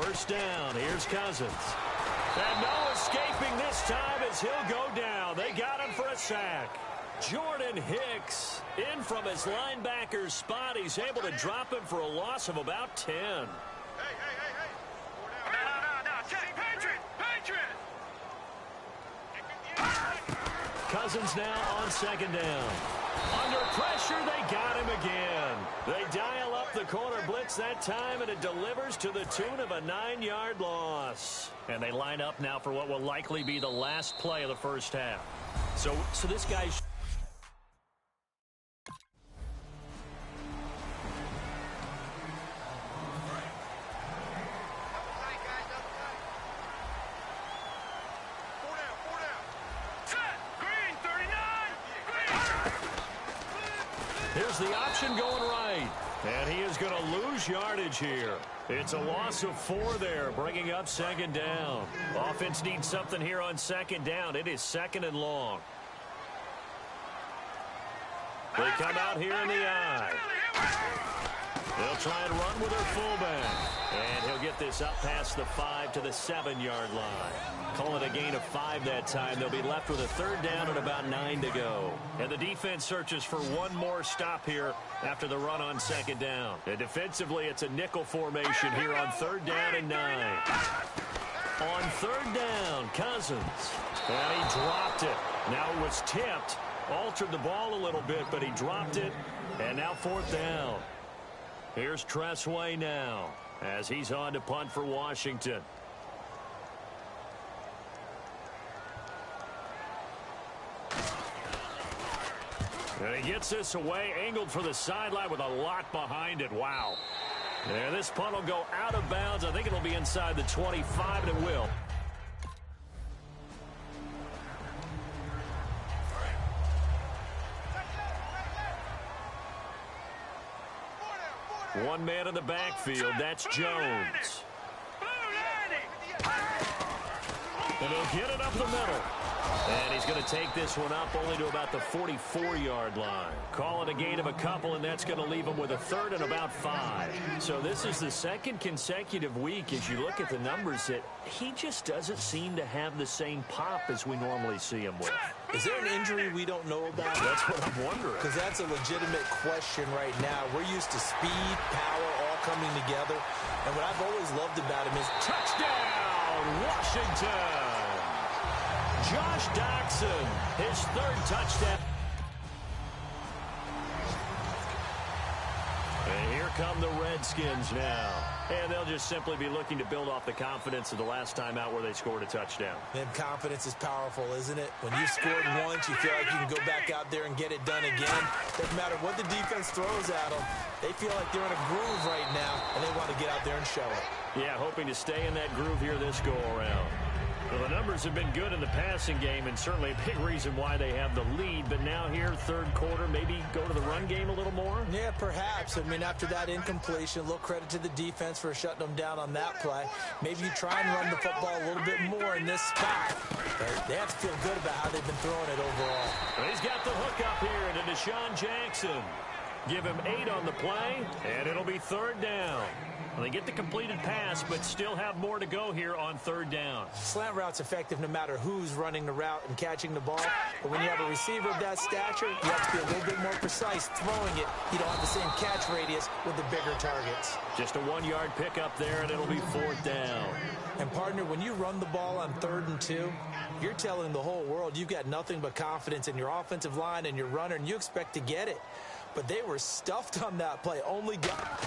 First down. Here's Cousins. And no escaping this time as he'll go down. They got him for a sack. Jordan Hicks in from his linebacker's spot. He's able to drop him for a loss of about 10. Hey. Patriot. Cousins now on second down. Under pressure, they got him again. They dial up the corner blitz that time, and it delivers to the tune of a 9-yard loss. And they line up now for what will likely be the last play of the first half. So this guy's... Here's the option going right. And he is going to lose yardage here. It's a loss of 4 there, bringing up second down. Offense needs something here on second down. It is second and long. They come out here in the I. They'll try and run with their fullback. And he'll get this up past the 5 to the 7-yard line. Call it a gain of 5 that time. They'll be left with a third down and about 9 to go. And the defense searches for one more stop here after the run on second down. And defensively, it's a nickel formation here on third down and 9. On third down, Cousins. And he dropped it. Now it was tipped. Altered the ball a little bit, but he dropped it. And now fourth down. Here's Tressway now as he's on to punt for Washington. And he gets this away, angled for the sideline with a lot behind it. Wow. And this punt will go out of bounds. I think it'll be inside the 25, and it will. One man in the backfield. That's Jones. And he'll get it up the middle. And he's going to take this one up only to about the 44-yard line. Call it a gain of a couple, and that's going to leave him with a third and about 5. So this is the second consecutive week, as you look at the numbers, that he just doesn't seem to have the same pop as we normally see him with. Is there an injury we don't know about? That's what I'm wondering. Because that's a legitimate question right now. We're used to speed, power, all coming together. And what I've always loved about him is touchdown, Washington. Josh Doctson, his third touchdown. And here come the Redskins now. And they'll just simply be looking to build off the confidence of the last time out where they scored a touchdown. And confidence is powerful, isn't it? When you scored once, you feel like you can go back out there and get it done again. Doesn't matter what the defense throws at them. They feel like they're in a groove right now, and they want to get out there and show it. Yeah, hoping to stay in that groove here this go-around. Well, the numbers have been good in the passing game, and certainly a big reason why they have the lead. But now here, third quarter, maybe go to the run game a little more? Yeah, perhaps. I mean, after that incompletion, a little credit to the defense for shutting them down on that play. Maybe you try and run the football a little bit more in this spot. But they have to feel good about how they've been throwing it overall. Well, he's got the hook up here to Deshaun Jackson. Give him 8 on the play, and it'll be third down. Well, they get the completed pass, but still have more to go here on third down. Slant route's effective no matter who's running the route and catching the ball. But when you have a receiver of that stature, you have to be a little bit more precise throwing it. You don't have the same catch radius with the bigger targets. Just a 1-yard pickup there, and it'll be fourth down. And, partner, when you run the ball on 3rd and 2, you're telling the whole world you've got nothing but confidence in your offensive line and your runner, and you expect to get it. But they were stuffed on that play. Only got...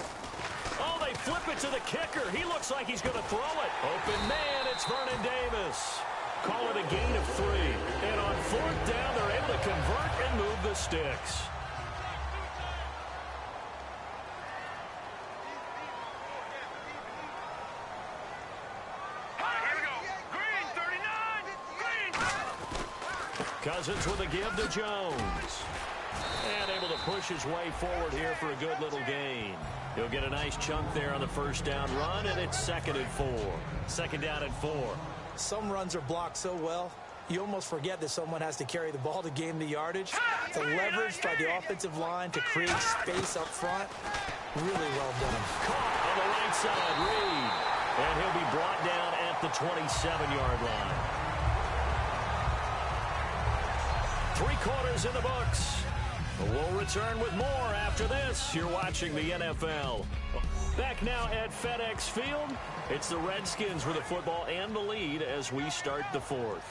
Oh, they flip it to the kicker. He looks like he's going to throw it. Open man, it's Vernon Davis. Call it a gain of 3. And on fourth down, they're able to convert and move the sticks. Here we go. Green, 39. Cousins with a give to Jones. And able to push his way forward here for a good little gain. He'll get a nice chunk there on the first down run, and it's 2nd and 4. 2nd down and 4. Some runs are blocked so well, you almost forget that someone has to carry the ball to gain the yardage. The leverage by the offensive line to create space up front, really well done. Caught on the right side, Reed. And he'll be brought down at the 27-yard line. 3 quarters in the books. We'll return with more after this. You're watching the NFL. Back now at FedEx Field. It's the Redskins with the football and the lead as we start the 4th.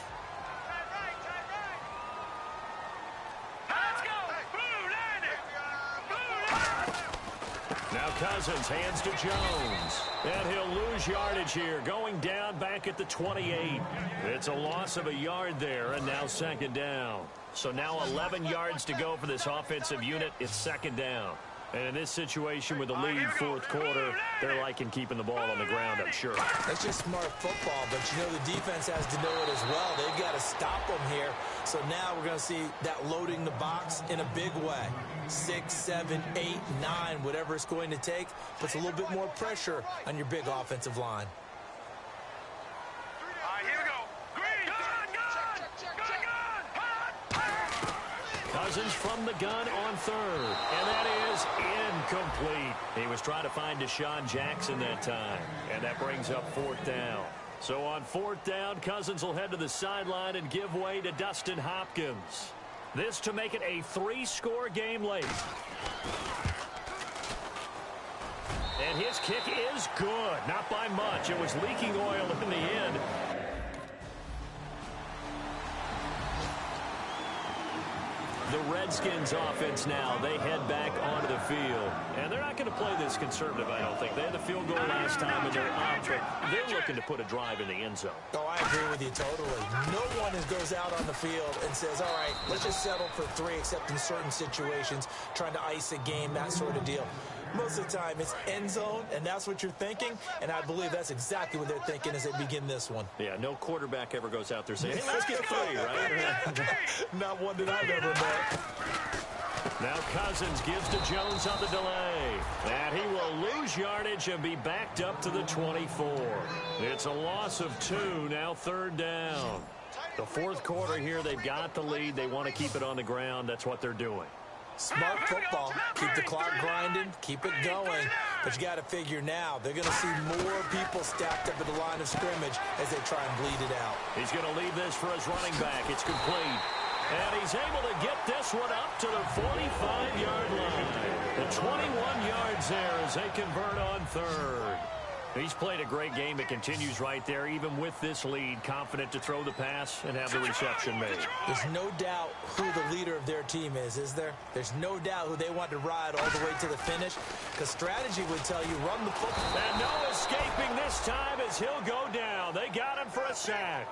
Now Cousins hands to Jones. And he'll lose yardage here, going down back at the 28. It's a loss of a yard there, and now 2nd down. So now 11 yards to go for this offensive unit. It's 2nd down. And in this situation with the lead 4th quarter, they're liking keeping the ball on the ground, I'm sure. That's just smart football, but you know the defense has to know it as well. They've got to stop them here. So now we're going to see that loading the box in a big way. 6, 7, 8, 9, whatever it's going to take, puts a little bit more pressure on your big offensive line. Cousins from the gun on 3rd, and that is incomplete. He was trying to find Deshaun Jackson that time, and that brings up 4th down. So on 4th down, Cousins will head to the sideline and give way to Dustin Hopkins. This to make it a 3-score game late. And his kick is good, not by much. It was leaking oil in the end. The Redskins offense now, they head back onto the field. And they're not going to play this conservative, I don't think. They had the field goal last time, and they're up, but they're looking to put a drive in the end zone. Oh, I agree with you totally. No one goes out on the field and says, all right, let's just settle for 3, except in certain situations, trying to ice a game, that sort of deal. Most of the time, it's end zone, and that's what you're thinking, and I believe that's exactly what they're thinking as they begin this one. Yeah, no quarterback ever goes out there saying, hey, let's get 3, right? Not one that I've ever met. Now Cousins gives to Jones on the delay. And he will lose yardage and be backed up to the 24. It's a loss of 2, now 3rd down. The 4th quarter here, they've got the lead. They want to keep it on the ground. That's what they're doing. Smart football. Keep the clock grinding. Keep it going. But you got to figure now, they're going to see more people stacked up at the line of scrimmage as they try and bleed it out. He's going to leave this for his running back. It's complete. And he's able to get this one up to the 45-yard line. The 21 yards there as they convert on 3rd. He's played a great game. It continues right there, even with this lead, confident to throw the pass and have the reception made. There's no doubt who the leader of their team is there? There's no doubt who they want to ride all the way to the finish, because strategy would tell you run the football. And no escaping this time as he'll go down. They got him for a sack.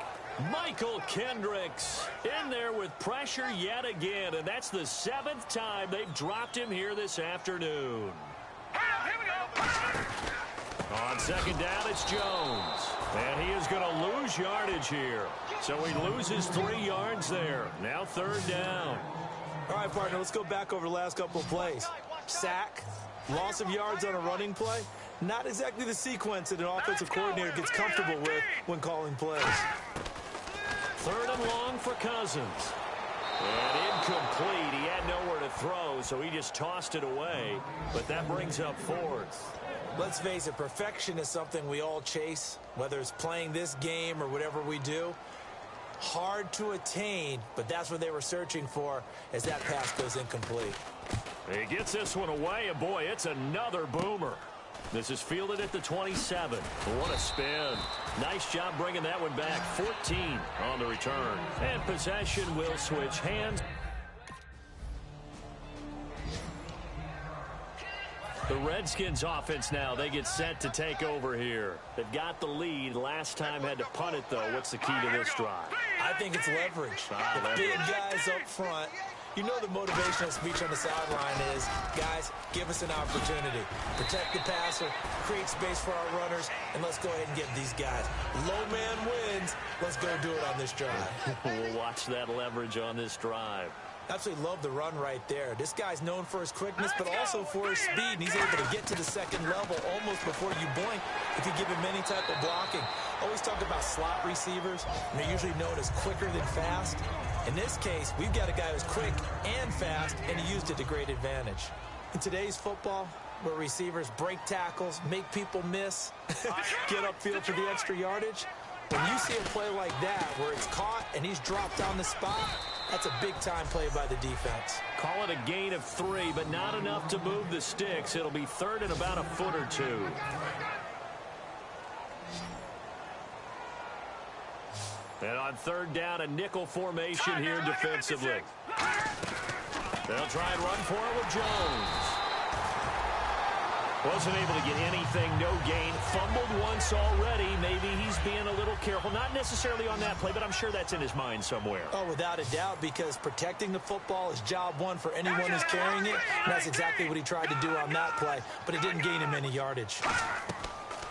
Michael Kendricks in there with pressure yet again, and that's the 7th time they've dropped him here this afternoon. Here we go. On 2nd down, it's Jones. And he is going to lose yardage here. So he loses 3 yards there. Now 3rd down. All right, partner, let's go back over the last couple of plays. Sack, loss of yards on a running play. Not exactly the sequence that an offensive coordinator gets comfortable with when calling plays. 3rd and long for Cousins. And incomplete. He had nowhere to throw, so he just tossed it away. But that brings up 4th. Let's face it, perfection is something we all chase, whether it's playing this game or whatever we do. Hard to attain, but that's what they were searching for as that pass goes incomplete. He gets this one away, and boy, it's another boomer. This is fielded at the 27. What a spin. Nice job bringing that one back. 14 on the return. And possession will switch hands. The Redskins offense now, they get set to take over here. They've got the lead. Last time had to punt it, though. What's the key to this drive? I think it's leverage. The big guys up front. You know the motivational speech on the sideline is, guys, give us an opportunity. Protect the passer, create space for our runners, and let's go ahead and get these guys. Low man wins. Let's go do it on this drive. We'll watch that leverage on this drive. Absolutely love the run right there. This guy's known for his quickness, but also for his speed, and he's able to get to the 2nd level almost before you blink if you give him any type of blocking. Always talk about slot receivers, and they're usually known as quicker than fast. In this case, we've got a guy who's quick and fast, and he used it to great advantage. In today's football, where receivers break tackles, make people miss, get upfield for the extra yardage. When you see a play like that where it's caught and he's dropped on the spot, that's a big-time play by the defense. Call it a gain of 3, but not enough to move the sticks. It'll be third and about a foot or two. And on third down, a nickel formation here defensively. They'll try and run for it with Jones. Wasn't able to get anything, no gain. Fumbled once already. Maybe he's being a little careful. Not necessarily on that play, but I'm sure that's in his mind somewhere. Oh, without a doubt, because protecting the football is job one for anyone who's carrying it. And that's exactly what he tried to do on that play, but it didn't gain him any yardage.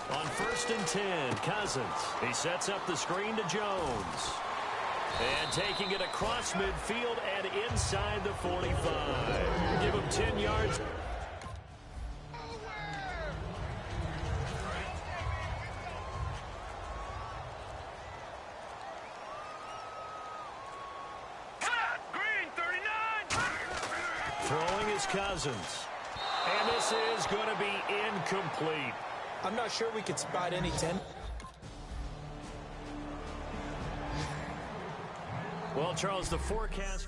On 1st and 10, Cousins. He sets up the screen to Jones. And taking it across midfield and inside the 45. Give him 10 yards. Throwing is Cousins. And this is going to be incomplete. I'm not sure we could spot any 10. Well, Charles, the forecast...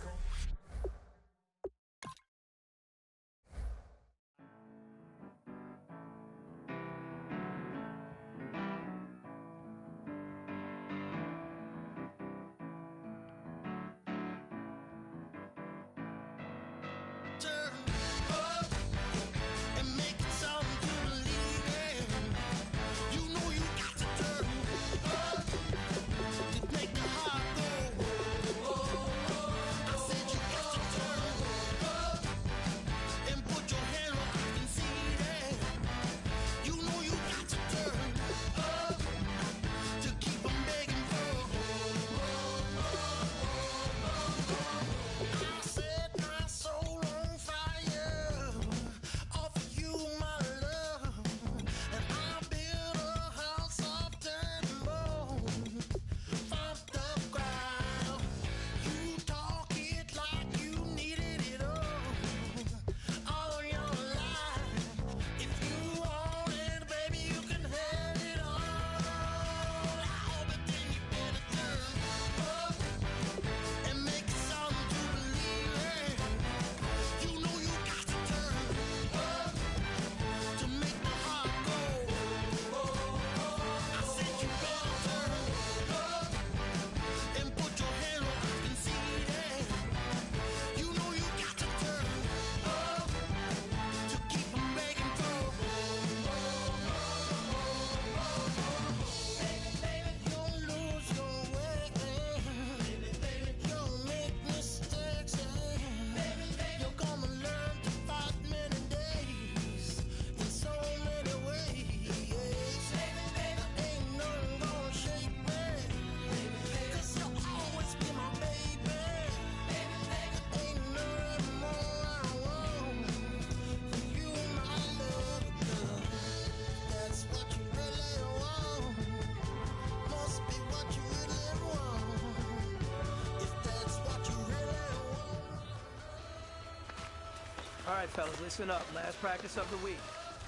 All right, fellas, listen up. Last practice of the week.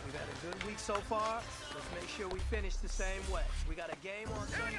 We've had a good week so far. Let's make sure we finish the same way. We got a game on Sunday.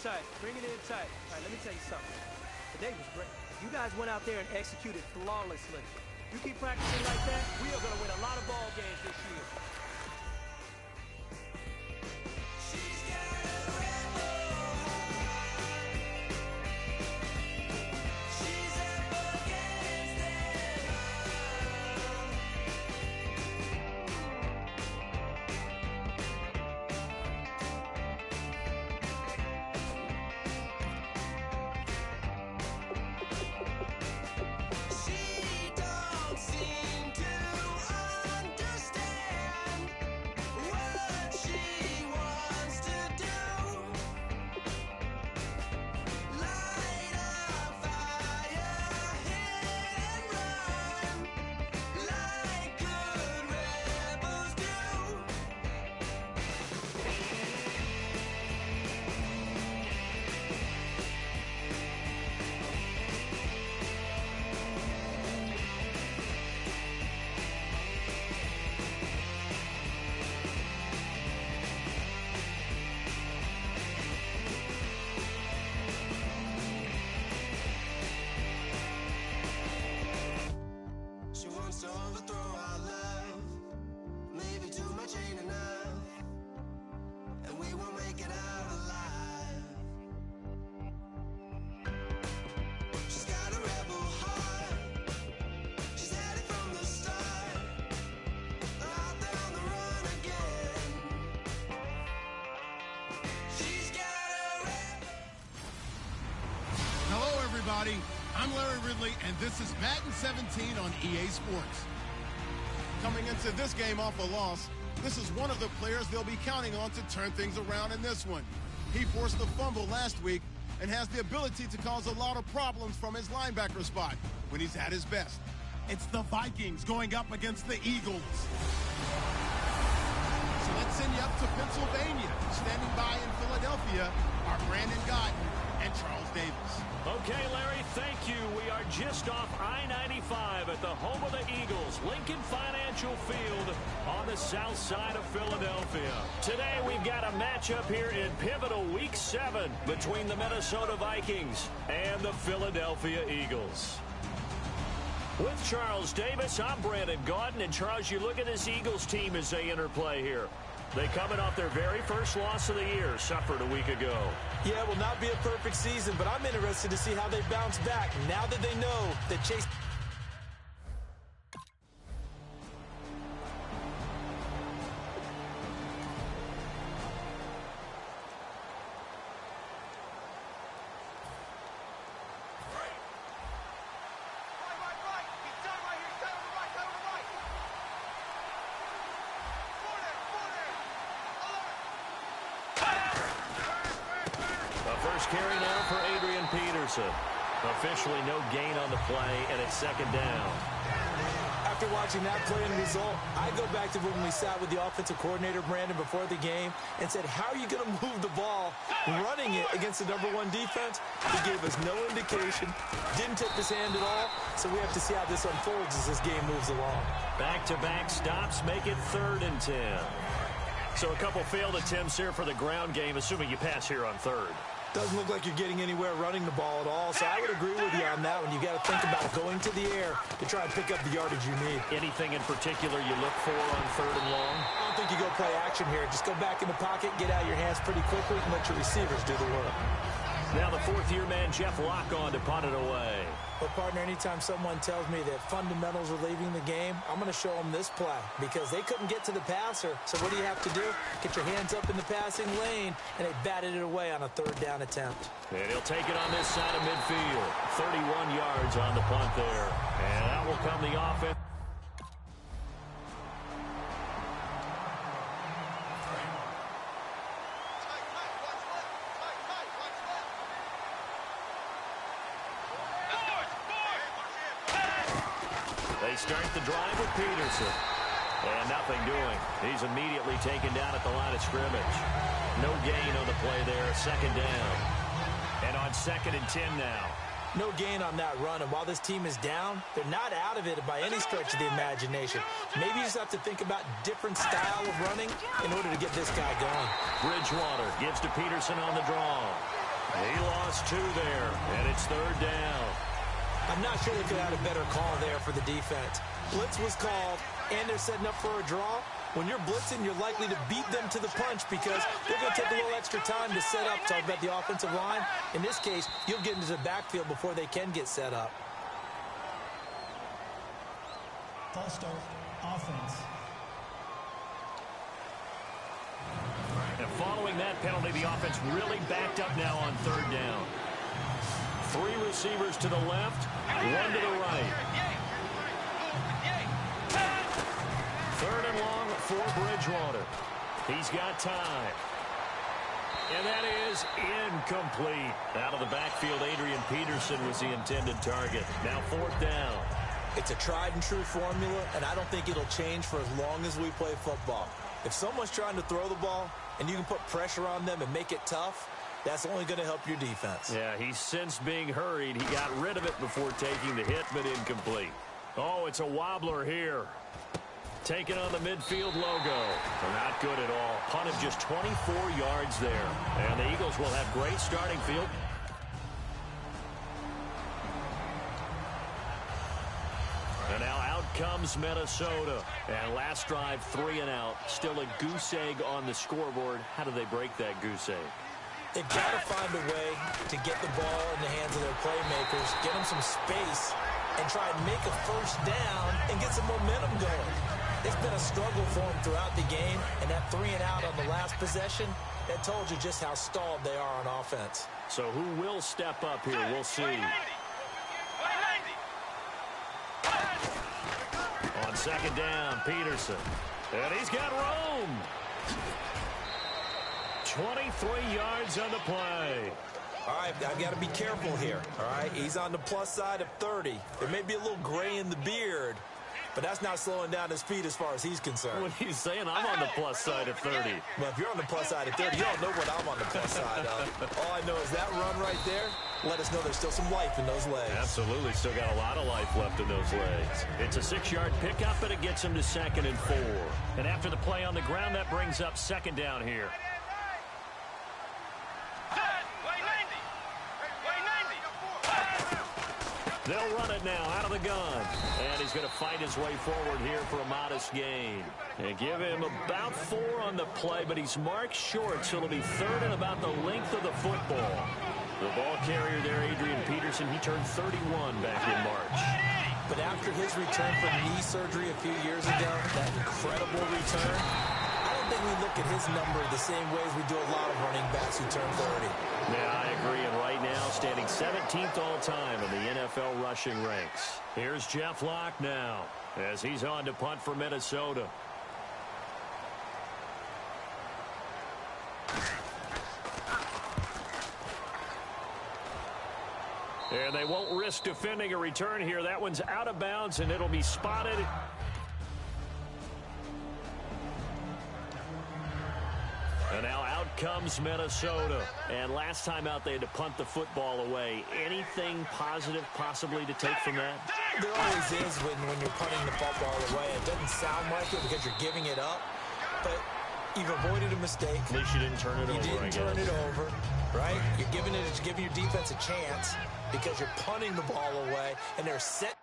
tight. Bring it in tight. All right, let me tell you something. Today was great. You guys went out there and executed flawlessly. You keep practicing like that, we are going to win a lot of ball games this year. Everybody, I'm Larry Ridley, and this is Madden 17 on EA Sports. Coming into this game off a loss, this is one of the players they'll be counting on to turn things around in this one. He forced a fumble last week and has the ability to cause a lot of problems from his linebacker spot when he's at his best. It's the Vikings going up against the Eagles. So let's send you up to Pennsylvania. Standing by in Philadelphia are Brandon Guyton and Charles Davis. Okay, Larry, thank you. We are just off I-95 at the home of the Eagles, Lincoln Financial Field on the south side of Philadelphia. Today, we've got a matchup here in pivotal Week 7 between the Minnesota Vikings and the Philadelphia Eagles. With Charles Davis, I'm Brandon Guyton. And, Charles, you look at this Eagles team as they interplay here. They coming off their very first loss of the year, suffered a week ago. Yeah, it will not be a perfect season, but I'm interested to see how they bounce back now that they know that Chase... Carry now for Adrian Peterson. Officially no gain on the play, and it's second down. After watching that play and result, I go back to when we sat with the offensive coordinator, Brandon, before the game and said, how are you going to move the ball running it against the #1 defense? He gave us no indication, didn't tip his hand at all, so we have to see how this unfolds as this game moves along. Back-to-back stops make it 3rd and 10. So a couple failed attempts here for the ground game, assuming you pass here on 3rd. Doesn't look like you're getting anywhere running the ball at all, so I would agree with you on that one. You got to think about going to the air to try and pick up the yardage you need. Anything in particular you look for on 3rd and long? I don't think you go play action here. Just go back in the pocket, get out your hands pretty quickly, and let your receivers do the work. Now the 4th-year man, Jeff Locke, on to punt it away. But, partner, anytime someone tells me that fundamentals are leaving the game, I'm going to show them this play because they couldn't get to the passer. So what do you have to do? Get your hands up in the passing lane, and they batted it away on a 3rd down attempt. And he'll take it on this side of midfield. 31 yards on the punt there. And that will come the offense. They start the drive with Peterson. And nothing doing. He's immediately taken down at the line of scrimmage. No gain on the play there. 2nd down. And on 2nd and 10 now. No gain on that run. And while this team is down, they're not out of it by any stretch of the imagination. Maybe you just have to think about different style of running in order to get this guy going. Bridgewater gives to Peterson on the draw. He lost 2 there, and it's 3rd down. I'm not sure they could have had a better call there for the defense. Blitz was called, and they're setting up for a draw. When you're blitzing, you're likely to beat them to the punch because they're going to take a little extra time to set up. Talk about the offensive line. In this case, you'll get into the backfield before they can get set up. False start, offense. And following that penalty, the offense really backed up now on 3rd down. 3 receivers to the left, 1 to the right. 3rd and long for Bridgewater. He's got time. And that is incomplete. Out of the backfield, Adrian Peterson was the intended target. Now 4th down. It's a tried-and-true formula, and I don't think it'll change for as long as we play football. If someone's trying to throw the ball and you can put pressure on them and make it tough, that's only going to help your defense. Yeah, he's sensed being hurried. He got rid of it before taking the hit, but incomplete. Oh, it's a wobbler here. Taking on the midfield logo. They're not good at all. Punt of just 24 yards there. And the Eagles will have great starting field. And now out comes Minnesota. And last drive, 3 and out. Still a goose egg on the scoreboard. How do they break that goose egg? They've got to find a way to get the ball in the hands of their playmakers, get them some space, and try and make a first down and get some momentum going. It's been a struggle for them throughout the game, and that 3 and out on the last possession, that told you just how stalled they are on offense. So who will step up here? We'll see. On 2nd down, Peterson. And he's got room. 23 yards on the play. All right, I've got to be careful here, all right? He's on the plus side of 30. There may be a little gray in the beard, but that's not slowing down his speed as far as he's concerned. What he's saying, I'm on the plus side of 30. Well, if you're on the plus side of 30, you don't know what I'm on the plus side of. All I know is that run right there, let us know there's still some life in those legs. Absolutely, still got a lot of life left in those legs. It's a 6-yard pickup, but it gets him to 2nd and 4. And after the play on the ground, that brings up 2nd down here. They'll run it now out of the gun. And he's going to fight his way forward here for a modest gain. And give him about 4 on the play, but he's marked short, so it'll be 3rd and about the length of the football. The ball carrier there, Adrian Peterson, he turned 31 back in March. But after his return from knee surgery a few years ago, that incredible return, I don't think we look at his number the same way as we do a lot of running backs who turn 30. Yeah, I agree. And right now, standing 17th all-time in the NFL rushing ranks. Here's Jeff Locke now as he's on to punt for Minnesota. And they won't risk defending a return here. That one's out of bounds, and it'll be spotted. And now out comes Minnesota. And last time out, they had to punt the football away. Anything positive possibly to take from that? There always is when you're punting the football away. It doesn't sound like it because you're giving it up, but you've avoided a mistake. At least you didn't turn it over, You didn't turn it over, right? You're giving your defense a chance because you're punting the ball away, and they're set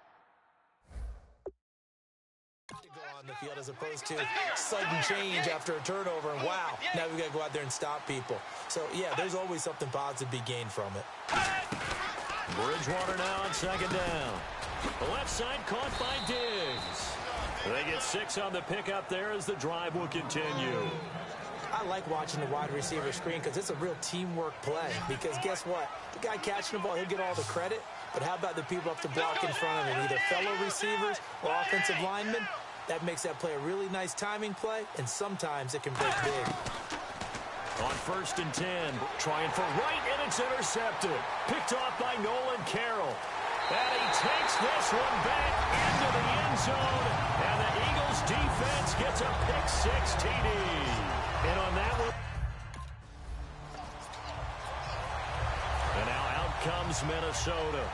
to go on the field as opposed to sudden change after a turnover, and wow, now we've got to go out there and stop people. So, yeah, there's always something positive to be gained from it. Bridgewater now on 2nd down. The left side caught by Diggs. They get 6 on the pickup there as the drive will continue. I like watching the wide receiver screen because it's a real teamwork play. Because guess what? The guy catching the ball, he'll get all the credit. But how about the people up the block in front of him? Either fellow receivers or offensive linemen. That makes that play a really nice timing play, and sometimes it can break big. On 1st and 10, trying for right, and it's intercepted. Picked off by Nolan Carroll. And he takes this one back into the end zone. And the Eagles defense gets a pick-6 TD. And on that one. And now out comes Minnesota.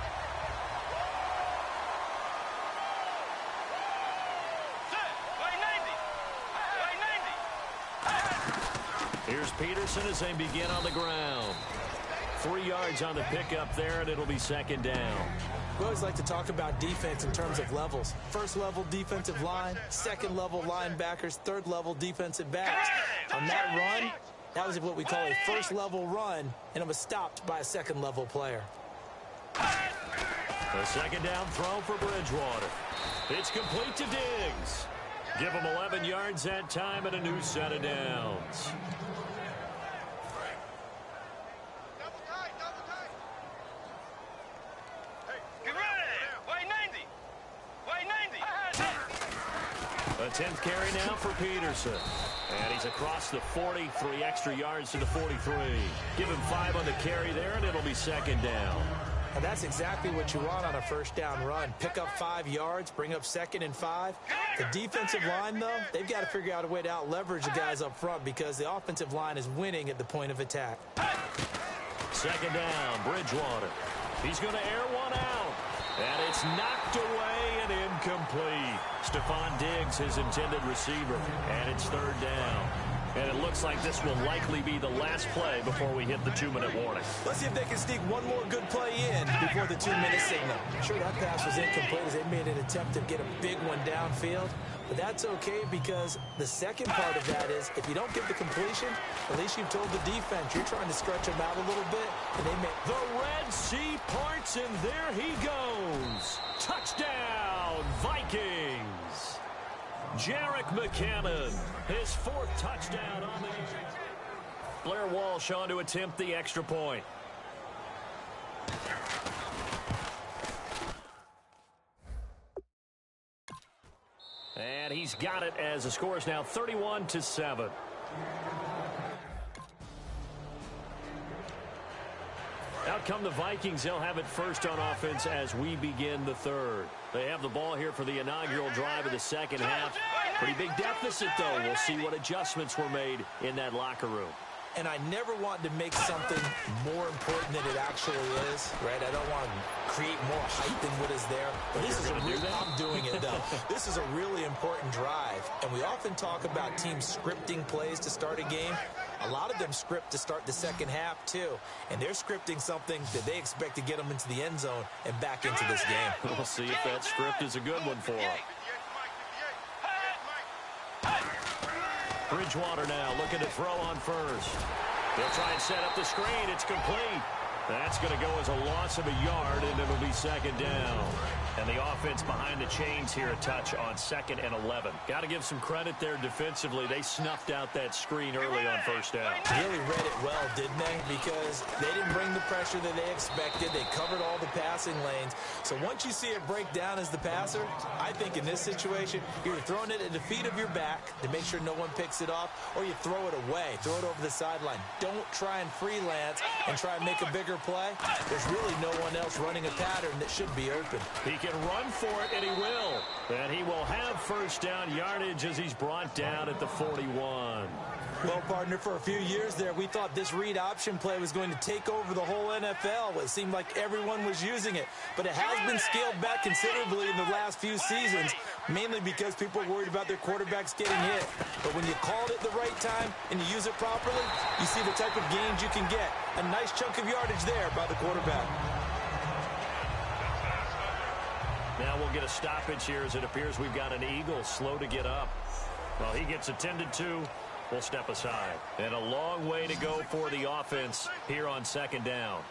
Here's Peterson as they begin on the ground. 3 yards on the pickup there, and it'll be second down. We always like to talk about defense in terms of levels. First level defensive line, second level linebackers, third level defensive backs. On that run, that was what we call a first level run, and it was stopped by a second level player. A second down throw for Bridgewater. It's complete to Diggs. Give him 11 yards that time and a new set of downs. A 10th carry now for Peterson. And he's across the 40, 3 extra yards to the 43. Give him 5 on the carry there, and it'll be second down. And that's exactly what you want on a first down run. Pick up 5 yards, bring up 2nd and 5. The defensive line, though, they've got to figure out a way to out-leverage the guys up front because the offensive line is winning at the point of attack. Second down, Bridgewater. He's going to air one out. And it's knocked away and incomplete. Stephon Diggs, his intended receiver. And it's third down. And it looks like this will likely be the last play before we hit the 2-minute warning. Let's see if they can sneak one more good play in before the 2-minute signal. Sure, that pass was incomplete as they made an attempt to get a big one downfield. But that's okay because the second part of that is if you don't get the completion, at least you've told the defense you're trying to stretch them out a little bit. And they make the Red Sea parts, and there he goes. Touchdown, Vikings. Jerick McKinnon, his 4th touchdown on the year. Blair Walsh on to attempt the extra point. And he's got it as the score is now 31-7. Out come the Vikings. They'll have it first on offense as we begin the third. They have the ball here for the inaugural drive of the second half. Pretty big deficit, though. We'll see what adjustments were made in that locker room. And I never want to make something more important than it actually is, right? I don't want to create more hype than what is there. But this is I'm doing it, though. This is a really important drive. And we often talk about teams scripting plays to start a game. A lot of them script to start the second half, too. And they're scripting something that they expect to get them into the end zone and back into this game. We'll see if that script is a good one for them. Bridgewater now looking to throw on first. They'll try and set up the screen. It's complete. That's going to go as a loss of a yard, and it'll be second down. And the offense behind the chains here a touch on 2nd and 11. Got to give some credit there defensively. They snuffed out that screen early on first down. Really read it well, didn't they? Because they didn't bring the pressure that they expected. They covered all the passing lanes. So once you see it break down as the passer, I think in this situation, you're throwing it at the feet of your back to make sure no one picks it off, or you throw it away. Throw it over the sideline. Don't try and freelance and try and make a bigger play. There's really no one else running a pattern that should be open. He can run for it, and he will. And he will have first down yardage as he's brought down at the 41. Well, partner, for a few years there, we thought this read option play was going to take over the whole NFL. It seemed like everyone was using it. But it has been scaled back considerably in the last few seasons, mainly because people are worried about their quarterbacks getting hit. But when you called it the right time and you use it properly, you see the type of gains you can get. A nice chunk of yardage there by the quarterback. Now we'll get a stoppage here as it appears we've got an Eagle slow to get up. Well, he gets attended to. We'll step aside. And a long way to go for the offense here on second down.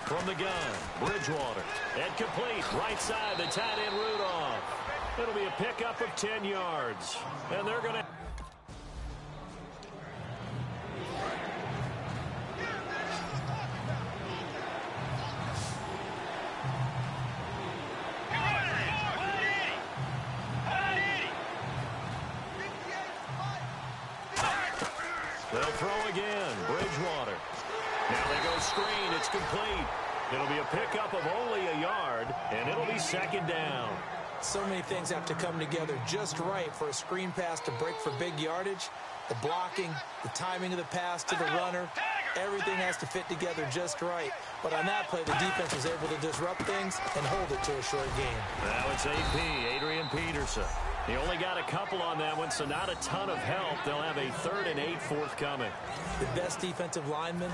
From the gun, Bridgewater. And complete, right side, the tight end Rudolph. It'll be a pickup of 10 yards. And they're going to... They'll throw again. Bridgewater. Now they go screen. It's complete. It'll be a pickup of only a yard, and it'll be second down. So many things have to come together just right for a screen pass to break for big yardage. The blocking, the timing of the pass to the runner, everything has to fit together just right. But on that play, the defense was able to disrupt things and hold it to a short game. Now it's AP, Adrian Peterson. He only got a couple on that one, so not a ton of help. They'll have a 3rd and 8 forthcoming. The best defensive linemen,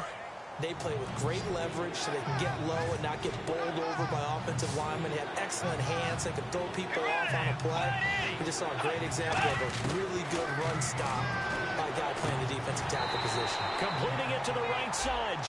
they play with great leverage so they can get low and not get bowled over by offensive linemen. They have excellent hands. They can throw people off on a play. We just saw a great example of a really good run stop by a guy playing the defensive tackle position. Completing it to the right side.